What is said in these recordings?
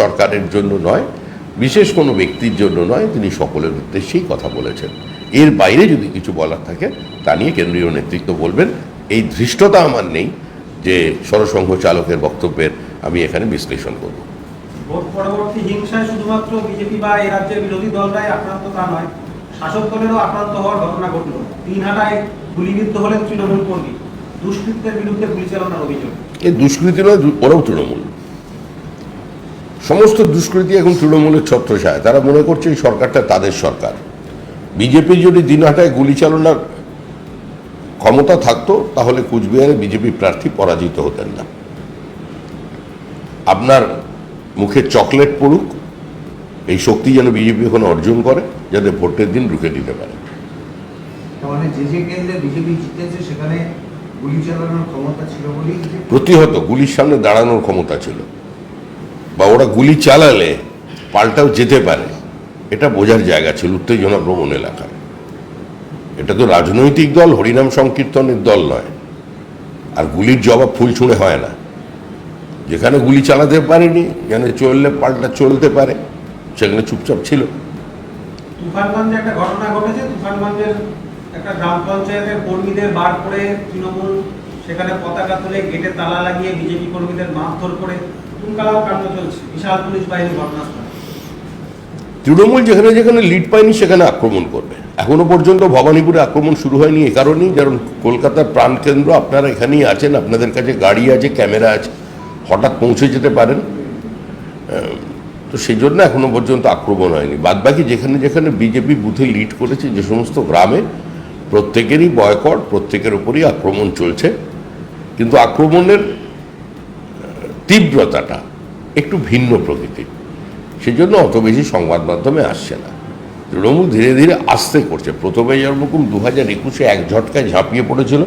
সরকারের জন্য নয়, বিশেষ কোনো ব্যক্তির জন্য নয়, তিনি সকলের উদ্দেশ্যেই কথা বলেছেন। এর বাইরে যদি কিছু বলার থাকে তা নিয়ে কেন্দ্রীয় নেতৃত্ব বলবেন। এই ধৃষ্টতা আমার নেই যে সরসংঘ চালকের বক্তব্যের আমি এখানে বিশ্লেষণ করব। ভোট পরবর্তী হিংসায় শুধুমাত্র বিজেপি বা এই রাজ্যের বিরোধী দলরাই আক্রান্ত তা নয়, শাসক দলেরও আক্রান্ত হওয়ার ঘটনা ঘটল। দিনহাটায় গুলিবিদ্ধ হলেন তৃণমূল কর্মী, দুষ্কৃতের বিরুদ্ধে গুলি চালানোর অভিযোগ। এই দুষ্কৃতি নয়, ওরাও তৃণমূল। সমস্ত দুষ্কৃতি এখন তৃণমূলের ছত্রছায়া। তারা মনে করছে এই সরকারটা তাদের সরকার। বিজেপি যদি দিনহাটায় গুলি চালানোর ক্ষমতা থাকতো তাহলে কুচবিহারে বিজেপি প্রার্থী পরাজিত হতেন না। আপনার মুখে চকলেট পড়ুক, এই শক্তি যেন বিজেপি এখন অর্জন করে, যাতে ভোটের দিন রুখে দিতে পারে। মানে যে কেন্দ্রে বিজেপি জিতেছে সেখানে গুলি চালানোর ক্ষমতা ছিল বলেই প্রতিহত গুলির সামনে দাঁড়ানোর ক্ষমতা ছিল, বা ওরা গুলি চালালে পাল্টাও যেতে পারে, এটা বোঝার জায়গা ছিল উত্তেজনা প্রবণ এলাকায়। এটা তো রাজনৈতিক দল, হরিনাম সংকীর্তনের দল নয়। আর গুলির জবাব ফুল ছুঁড়ে হয় না। যেখানে গুলি চালাতে পারেনি, যেখানে চললে পাল্টা চলতে পারে, সেখানে চুপচাপ ছিল। তুফানগঞ্জে একটা ঘটনা ঘটেছে। তুফানগঞ্জের একটা গ্রাম পঞ্চায়েতের কর্মীদের বার করে তৃণমূল সেখানে পতাকা তুলে গেটে তালা লাগিয়ে বিজেপি কর্মীদের মারধর করে তুলকালাও কাণ্ড চলছে। বিশাল পুলিশ বাহিনী ঘটনাস্থলে। তৃণমূল যেখানে যেখানে লিড পায়নি সেখানে আক্রমণ করবে। এখনো পর্যন্ত ভবানীপুরে আক্রমণ শুরু হয়নি এ কারণেই, কারণ কলকাতার প্রাণকেন্দ্র, আপনারা এখানেই আছেন, আপনাদের কাছে গাড়ি আছে, ক্যামেরা আছে, হঠাৎ পৌঁছে যেতে পারেন। তো সেই জন্য এখনো পর্যন্ত আক্রমণ হয়নি। বাদবাকি যেখানে যেখানে বিজেপি বুথে লিড করেছে, যে সমস্ত গ্রামে, প্রত্যেকেরই বয়কট, প্রত্যেকের উপরই আক্রমণ চলছে। কিন্তু আক্রমণের তীব্রতাটা একটু ভিন্ন প্রকৃতির, সেজন্য অত বেশি সংবাদ মাধ্যমে আসছে না। তৃণমূল ধীরে ধীরে আস্তে করছে। প্রথমে যেরকম 2021-এ এক ঝটকায় ঝাঁপিয়ে পড়েছিল,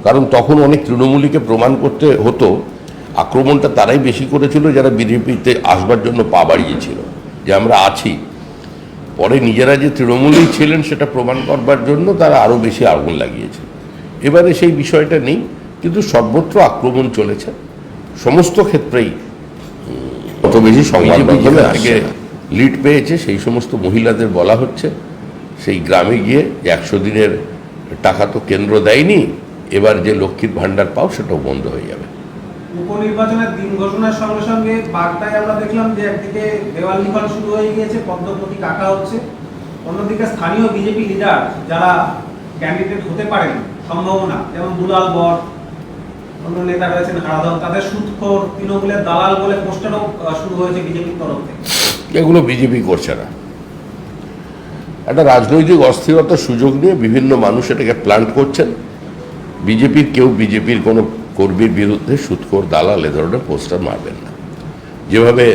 কারণ তখন অনেক তৃণমূলীকে প্রমাণ করতে হতো। আক্রমণটা তারাই বেশি করেছিল যারা বিজেপিতে আসবার জন্য পা বাড়িয়েছিল, যে আমরা আছি। পরে নিজেরা যে তৃণমূলেই ছিলেন সেটা প্রমাণ করবার জন্য তারা আরও বেশি আগুন লাগিয়েছে। এবারে সেই বিষয়টা নেই, কিন্তু সর্বত্র আক্রমণ চলেছে, সমস্ত ক্ষেত্রেই। অত বেশি সংবাদ মাধ্যমে আগে লিড পেয়েছে সেই সমস্ত মহিলাদের বলা হচ্ছে সেই গ্রামে গিয়ে 100 দিনের টাকা তো কেন্দ্র দেয়নি, এবার যে লক্ষ্মীর ভাণ্ডার পাও সেটাও বন্ধ হয়ে যাবে। উপনির্বাচনের দিন ঘোষণার সঙ্গে সঙ্গে বার্তায় আমরা দেখলাম যে একদিকে দেওয়াল লিখন শুরু হয়ে গিয়েছে, পদ্মপতি কাটা হচ্ছে। অন্যদিকে স্থানীয় বিজেপি লিডার যারা ক্যান্ডিডেট হতে পারেন সম্ভাবনা, যেমন দুলাল বর, অন্য নেতা রয়েছেন হারাধন, তাদের সুদখোর, তৃণমূলের দালাল বলে পোস্টারও শুরু হয়েছে বিজেপির তরফ থেকে। এগুলো বিজেপি করছে না। একটা রাজনৈতিক অস্থিরতার সুযোগ নিয়ে বিভিন্ন মানুষ এটাকে প্ল্যান করছেন। বিজেপির কেউ বিজেপির কোনো কর্মীর বিরুদ্ধে সুদখোর দালাল এ ধরনের পোস্টার মারবেন না। যেভাবে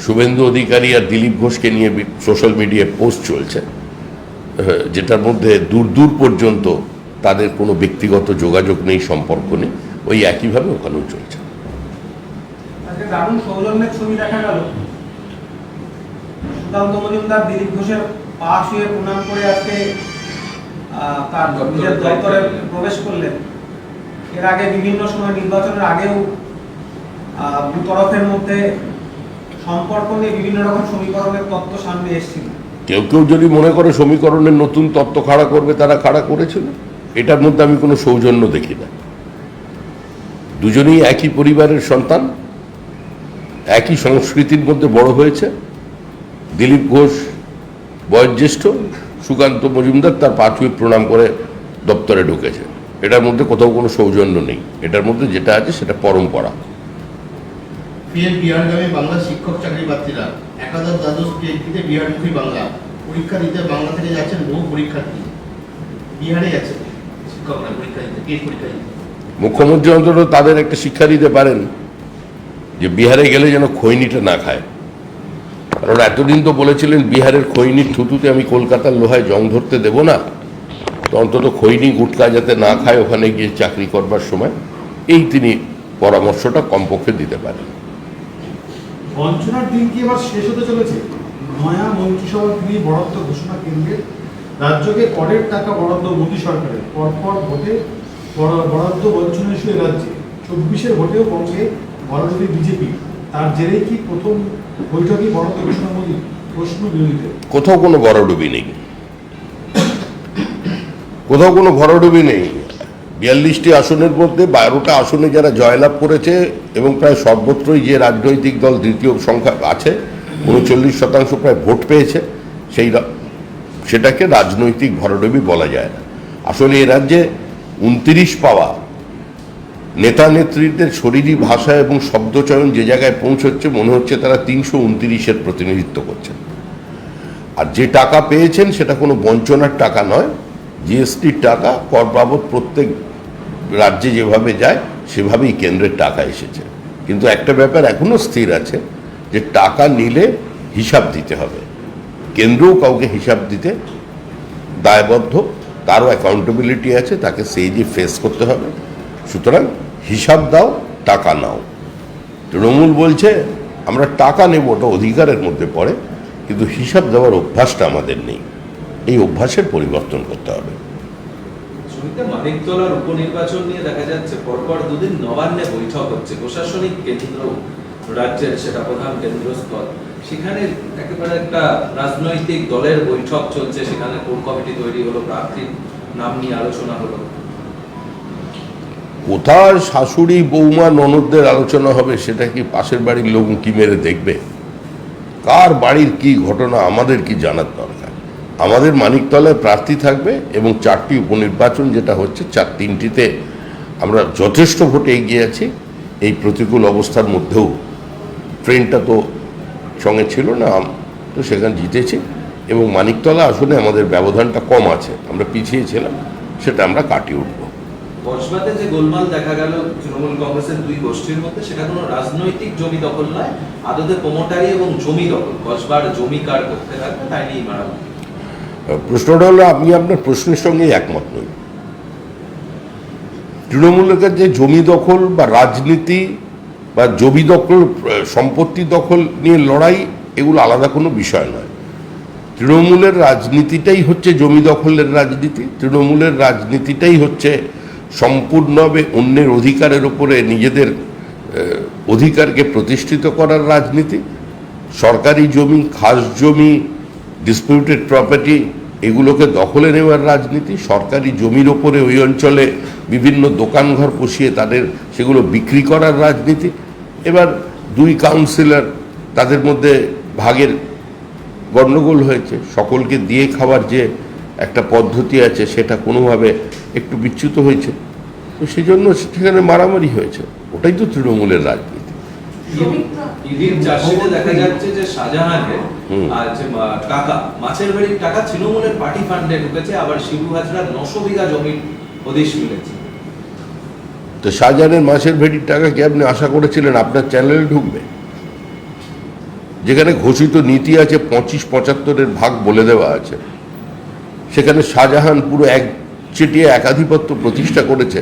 শুভেন্দু অধিকারী আর দিলীপ ঘোষকে নিয়ে সোশ্যাল মিডিয়ায় পোস্ট চলছে, যেটার মধ্যে দূর দূর পর্যন্ত তাদের কোনো ব্যক্তিগত যোগাযোগ নেই, সম্পর্ক নেই, ওই একইভাবে ওখানেও চলছে। আজকে দারুণ সৌজন্যের ছবি দেখা গেল। সুকান্ত মজুমদার দিলীপ ঘোষের পা ছুঁয়ে প্রণাম করে আজকে তার নিজের দপ্তরে প্রবেশ করলেন। এর আগে বিভিন্ন সময় নির্বাচনের আগেও দু তরফের মধ্যে সম্পর্ক নিয়ে বিভিন্ন রকম সমীকরণের তত্ত্ব সামনে এসেছিল। কেউ কেউ যদি মনে করে সমীকরণের নতুন তত্ত্ব খাড়া করবে, তারা খাড়া করেছিল। এটার মধ্যে আমি কোনো সৌজন্য দেখি না। দুজনেই একই পরিবারের সন্তান, একই সংস্কৃতির মধ্যে বড় হয়েছে। দিলীপ ঘোষ বয়োজ্যেষ্ঠ, সুকান্ত মজুমদার তার পা ছুঁয়ে প্রণাম করে দপ্তরে ঢুকেছে। এটার মধ্যে কোথাও কোনো সৌজন্য নেই। এটার মধ্যে যেটা আছে সেটা পরম্পরা। বিহারগামী বাংলা শিক্ষক চাকরি প্রার্থীরা একাদশ দ্বাদশ পিএইচডিতে বিহারমুখী বাংলা পরীক্ষা দিতে বাংলা থেকে যাচ্ছেন বহু পরীক্ষার্থী। বিহারে যাচ্ছেন শিক্ষকরা পরীক্ষা দিতে, পরীক্ষা দিতে। মুখ্যমন্ত্রী অন্তত তাদের একটা শিক্ষা দিতে পারেন যে বিহারে গেলে যেন খৈনিটা না খায়। কারণ এতদিন তো বলেছিলেন বিহারের খৈনির থুতুতে আমি কলকাতার লোহায় জং ধরতে দেব না, তো অন্তত খৈনি গুটকা যাতে না খায় ওখানে গিয়ে চাকরি করবার সময়, এই তিনি পরামর্শটা কমপক্ষে দিতে পারেন। বঞ্চনার দিন কি এবার শেষ হতে চলেছে? নয়া মন্ত্রিসভার তিনি বরাদ্দ ঘোষণা কেন্দ্রের, রাজ্যকে করের টাকা বরাদ্দ মোদী সরকারের, পরপর ভোটে বরাদ্দ বঞ্চনা শুয়ে রাজ্যে 24-এর ভোটেও বঙ্গে বরাদ্দ বিজেপি, তার জেরেই কি প্রথম বৈঠকই বরাদ্দ ঘোষণা মোদী? প্রশ্ন বিরোধীদের। কোথাও কোনো ভরাডুবি নেই, কোথাও কোনো ভরাডুবি নেই। 42টি আসনের মধ্যে 12টা আসনে যারা জয়লাভ করেছে এবং প্রায় সর্বত্রই যে রাজনৈতিক দল দ্বিতীয় সংখ্যা আছে, 39% প্রায় ভোট পেয়েছে, সেটাকে রাজনৈতিক ভরাডুবি বলা যায় না। আসলে এ রাজ্যে 29 পাওয়া নেতা নেত্রীদের শরীরী ভাষা এবং শব্দচয়ন যে জায়গায় পৌঁছচ্ছে, মনে হচ্ছে তারা 329-এর প্রতিনিধিত্ব করছেন। আর যে টাকা পেয়েছেন সেটা কোনো বঞ্চনার টাকা নয়, জিএসটির টাকা। কর বাবদ প্রত্যেক রাজ্যে যেভাবে যায় সেভাবেই কেন্দ্রের টাকা এসেছে। কিন্তু একটা ব্যাপার এখনো স্থির আছে, যে টাকা নিলে হিসাব দিতে হবে। কেন্দ্রও কাউকে হিসাব দিতে দায়বদ্ধ, তারও অ্যাকাউন্টেবিলিটি আছে, তাকে সেই যে ফেস করতে হবে। সুতরাং হিসাব দাও, টাকা নাও। তৃণমূল বলছে আমরা টাকা নেব, ওটা অধিকারের মধ্যে পড়ে, কিন্তু হিসাব দেওয়ার অভ্যাসটা আমাদের নেই। এই অভ্যাসের পরিবর্তন করতে হবে। মানিকতলার উপনির্বাচন নিয়ে দেখা যাচ্ছে পরপর দুদিন নবান্নে বৈঠক হচ্ছে, প্রশাসনিক কেন্দ্র রাজ্যের সেটা প্রধান কেন্দ্রস্থল, সেখানে একেবারে একটা রাজনৈতিক দলের বৈঠক চলছে, সেখানে কোর কমিটি তৈরি হলো, প্রার্থীর নাম নিয়ে আলোচনা হলো। কোথায় শাশুড়ি বৌমা ননদদের আলোচনা হবে সেটা কি পাশের বাড়ির লোক কি মেরে দেখবে? কার বাড়ির কি ঘটনা আমাদের কি জানার দরকার? আমাদের মানিকতলায় প্রার্থী থাকবে এবং 4টি উপনির্বাচন যেটা হচ্ছে, 3টিতে আমরা যথেষ্ট ভোটে এগিয়ে আছি। এই প্রতিকূল অবস্থার মধ্যেও ট্রেনটা তো সঙ্গে ছিল না, তো সেখানে জিতেছি। এবং মানিকতলা আসলে আমাদের ব্যবধানটা কম আছে, আমরা পিছিয়ে ছিলাম, সেটা আমরা কাটিয়ে উঠব। কসবাতে যে গোলমাল দেখা গেল তৃণমূল কংগ্রেসের দুই গোষ্ঠীর মধ্যে, সেটা কোনো রাজনৈতিক জমি দখল নয়, আদতে প্রমোটারি এবং জমি দখল। কসবার জমি কার পক্ষে থাকবে তাই নিয়েই মারামারি। প্রশ্নটা হলো, আমি আপনার প্রশ্নের সঙ্গে একমত নই। তৃণমূলের কাছে জমি দখল বা রাজনীতি বা জমি দখল, সম্পত্তি দখল নিয়ে লড়াই, এগুলো আলাদা কোনো বিষয় নয়। তৃণমূলের রাজনীতিটাই হচ্ছে জমি দখলের রাজনীতি। তৃণমূলের রাজনীতিটাই হচ্ছে সম্পূর্ণভাবে অন্যের অধিকারের উপরে নিজেদের অধিকারকে প্রতিষ্ঠিত করার রাজনীতি। সরকারি জমি, খাস জমি, ডিসপিউটেড প্রপার্টি, এগুলোকে দখলে নেওয়ার রাজনীতি। সরকারি জমির ওপরে ওই অঞ্চলে বিভিন্ন দোকানঘর বসিয়ে তাদের সেগুলো বিক্রি করার রাজনীতি। এবার 2 কাউন্সিলর, তাদের মধ্যে ভাগের গণ্ডগোল হয়েছে, সকলকে দিয়ে খাওয়ার যে একটা পদ্ধতি আছে সেটা কোনোভাবে একটু বিচ্যুত হয়েছে, তো সেই জন্য সেখানে মারামারি হয়েছে। ওটাই তো তৃণমূলের রাজনীতি। ইডির চার্জশিটে দেখা যাচ্ছে যে শাহজাহানের আর যে টাকা, মাছের বাড়ির টাকা তৃণমূলের পার্টি ফান্ডে ঢুকেছে, আবার শিবু হাজরার 900 বিঘা জমির হদিশ মিলেছে। তো শাহজাহানের মাছের ভেটির টাকা কি আপনি আশা করেছিলেন আপনার চ্যানেলে ঢুকবে? যেখানে ঘোষিত নীতি আছে 25-75-এর ভাগ বলে দেওয়া আছে, সেখানে শাহজাহান পুরো একচেটিয়া একাধিপত্য প্রতিষ্ঠা করেছে,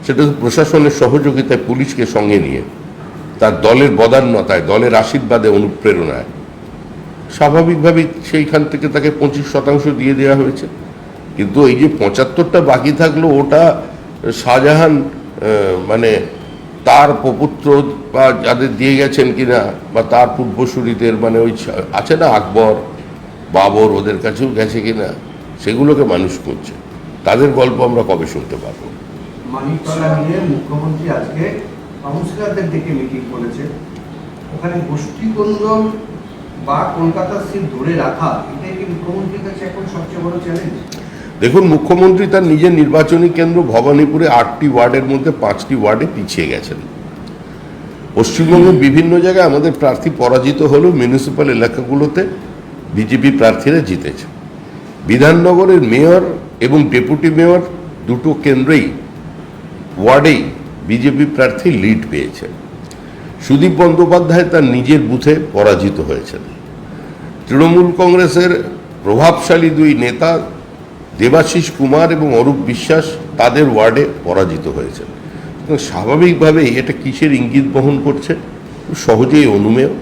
সেটা তো প্রশাসনের সহযোগিতায়, পুলিশকে সঙ্গে নিয়ে, তার দলের বদান্যতায়, দলের আশীর্বাদে, অনুপ্রেরণায়। স্বাভাবিকভাবেই সেইখান থেকে তাকে 25% দিয়ে দেওয়া হয়েছে। কিন্তু এই যে 75টা বাকি থাকলো, ওটা শাহজাহান মানে তার প্রপুত্র বা যাদের দিয়ে গেছেন কিনা, বা তার পূর্বসূরীদের, মানে ওই আছে না আকবর, বাবর, ওদের কাছেও গেছে কিনা, সেগুলোকে মানুষ করছে। তাদের গল্প আমরা কবে শুনতে পারবো? মানিকতলা নিয়ে মুখ্যমন্ত্রী আজকে কাউন্সিলরদের ডেকে মিটিং করেছে। ওখানে গোষ্ঠী কোন্দল বা কলকাতার সিট ধরে রাখা, এটাই কি মুখ্যমন্ত্রীর কাছে এখন সবচেয়ে বড় চ্যালেঞ্জ? দেখুন, মুখ্যমন্ত্রী তার নিজের নির্বাচনী কেন্দ্র ভবানীপুরে 8টি ওয়ার্ডের মধ্যে 5টি ওয়ার্ডে পিছিয়ে গেছেন। পশ্চিমবঙ্গের বিভিন্ন জায়গায় আমাদের প্রার্থী পরাজিত হলেও মিউনিসিপ্যাল এলাকাগুলোতে বিজেপি প্রার্থীরা জিতেছে। বিধাননগরের মেয়র এবং ডেপুটি মেয়র দুটো কেন্দ্রেই, ওয়ার্ডেই বিজেপি প্রার্থী লিড পেয়েছেন। সুদীপ বন্দ্যোপাধ্যায় তার নিজের বুথে পরাজিত হয়েছেন। তৃণমূল কংগ্রেসের প্রভাবশালী 2 নেতা দেবাশিস কুমার এবং অরূপ বিশ্বাস তাদের ওয়ার্ডে পরাজিত হয়েছেন। স্বাভাবিকভাবেই এটা কিসের ইঙ্গিত বহন করছে? সহজেই অনুমেয়।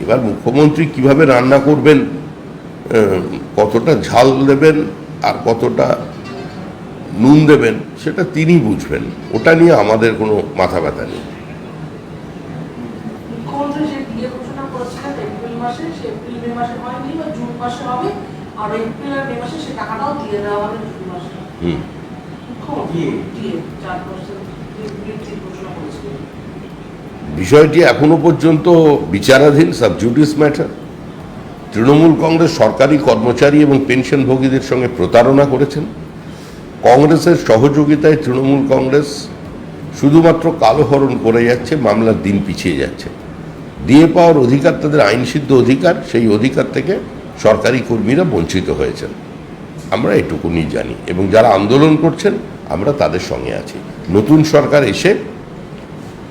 এবার মুখ্যমন্ত্রী কিভাবে রান্না করবেন, কতটা ঝাল দেবেন আর কতটা নুন দেবেন, সেটা তিনি বুঝবেন। ওটা নিয়ে আমাদের কোনো মাথা ব্যথা নেই। মুখ্যমন্ত্রী যে ডিএ ঘোষণা করেছিলেন এপ্রিল মাসে, সে এপ্রিল মে মাসে হয়নি, বা জুন মাসে হবে, আর এপ্রিল আর মে মাসে সে টাকাটাও দিয়ে দেওয়া হবে জুন মাসে। হুম। মুখ্যমন্ত্রী ডিএ 4% বৃদ্ধির ঘোষণা করেছিলেন। বিষয়টি এখনো পর্যন্ত বিচারাধীন, সাবজুডিস ম্যাটার। তৃণমূল কংগ্রেস সরকারি কর্মচারী এবং পেনশনভোগীদের সঙ্গে প্রতারণা করেছেন। কংগ্রেসের সহযোগিতায় তৃণমূল কংগ্রেস শুধুমাত্র কালোহরণ করে যাচ্ছে, মামলার দিন পিছিয়ে যাচ্ছে। দিয়ে পাওয়ার অধিকার তাদের আইনসিদ্ধ অধিকার, সেই অধিকার থেকে সরকারি কর্মীরা বঞ্চিত হয়েছেন। আমরা এটুকুনি জানি, এবং যারা আন্দোলন করছেন আমরা তাদের সঙ্গে আছি। নতুন সরকার এসে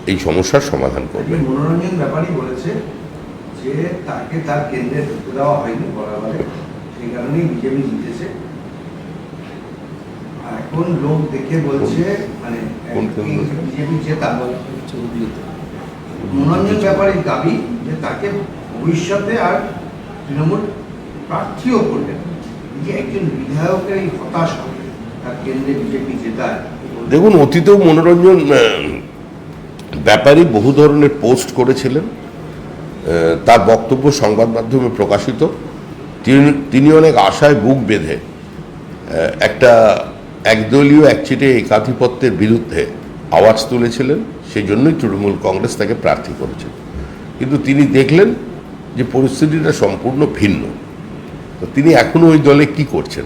এই সমস্যার সমাধান করবে। মনোরঞ্জন ব্যাপারই বলেছে যে তাকে তার কেন্দ্রে ঢুকতে দেওয়া হয়নি বরাবরে, সেই কারণেই বিজেপি জিতেছে। আর এখন লোক দেখে বলছে মানে বিজেপি জেতা। মনোরঞ্জন ব্যাপারীর দাবি যে তাকে ভবিষ্যতে আর তৃণমূল প্রার্থীও করবেন, যে একজন বিধায়কের এই হতাশা তার কেন্দ্রে বিজেপি জেতায়। দেখুন, অতীতেও মনোরঞ্জন ব্যাপারী বহু ধরনের পোস্ট করেছিলেন, তার বক্তব্য সংবাদ মাধ্যমে প্রকাশিত। তিনি অনেক আশায় বুক বেঁধে একটা একদলীয় একচিটে একাধিপত্যের বিরুদ্ধে আওয়াজ তুলেছিলেন। সেই জন্যই তৃণমূল কংগ্রেস তাকে প্রার্থী করেছে। কিন্তু তিনি দেখলেন যে পরিস্থিতিটা সম্পূর্ণ ভিন্ন। তো তিনি এখনো ওই দলে কি করছেন?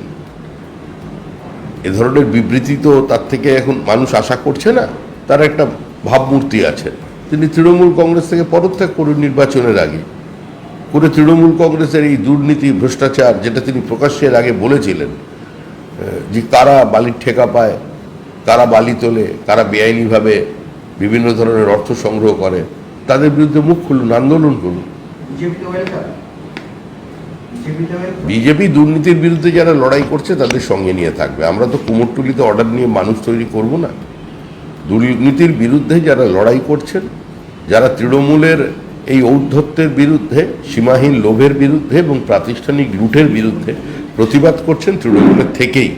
এ ধরনের বিবৃতি তো তার থেকে এখন মানুষ আশা করছে না। তার একটা ভাবমূর্তি আছে। তিনি তৃণমূল কংগ্রেস থেকে পদত্যাগ করুন নির্বাচনের আগে, করে তৃণমূল কংগ্রেসের এই দুর্নীতি, ভ্রষ্টাচার, যেটা তিনি প্রকাশ্যের আগে বলেছিলেন যে কারা বালির ঠেকা পায়, কারা বালি তোলে, কারা বেআইনিভাবে বিভিন্ন ধরনের অর্থ সংগ্রহ করে, তাদের বিরুদ্ধে মুখ খুলুন, আন্দোলন করুন। বিজেপি দুর্নীতির বিরুদ্ধে যারা লড়াই করছে তাদের সঙ্গে নিয়ে থাকবে। আমরা তো কুমোরটুলিতে অর্ডার নিয়ে মানুষ তৈরি করব না। দুর্নীতির বিরুদ্ধে যারা লড়াই করছেন, যারা তৃণমূলের এই ঔদ্ধত্যের বিরুদ্ধে, সীমাহীন লোভের বিরুদ্ধে এবং প্রাতিষ্ঠানিক লুটের বিরুদ্ধে প্রতিবাদ করছেন তৃণমূলের থেকেই,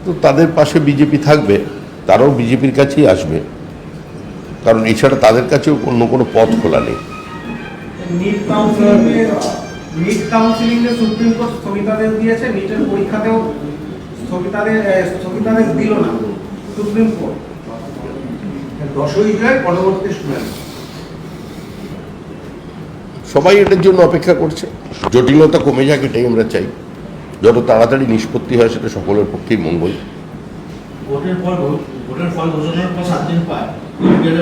তো তাদের পাশে বিজেপি থাকবে। তারাও বিজেপির কাছেই আসবে, কারণ এছাড়া তাদের কাছেও অন্য কোনো পথ খোলা নেই। নিট কাউন্সিলিংয়ে সুপ্রিম কোর্ট স্থগিতাদেশ দিয়েছে, নিটের পরীক্ষাতেও স্থগিতাদেশ দিল না সুপ্রিম কোর্ট। 10ই জুলাই পরবর্তী শুনানি। সবাই এটার জন্য অপেক্ষা করছে। জটিলতা কমে যাক, এটাই আমরা চাই। যত তাড়াতাড়ি নিষ্পত্তি হয় সেটা সকলের পক্ষেই মঙ্গল। ভোটের ফল ঘোষণার পর 7 দিন পর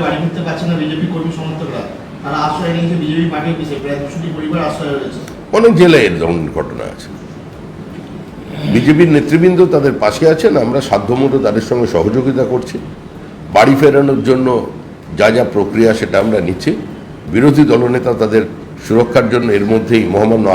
বাড়ি ফিরতে পারছে না বিজেপি কর্মী সমর্থকরা। তারা আশ্রয় নিয়েছে বিজেপি পার্টি অফিসে, প্রায় 200টি পরিবার আশ্রয় হয়েছে। অনেক জেলায় এর ধরনের ঘটনা আছে। বিজেপির নেতৃবৃন্দ তাদের পাশে আছেন, আমরা সাধ্যমতো তাদের সঙ্গে সহযোগিতা করছি। বাড়ি ফেরানোর জন্য যা যা প্রক্রিয়া সেটা আমরা নিচ্ছি। বিরোধী দলনেতা তাদের সুরক্ষার জন্য এর মধ্যেই মহামান্য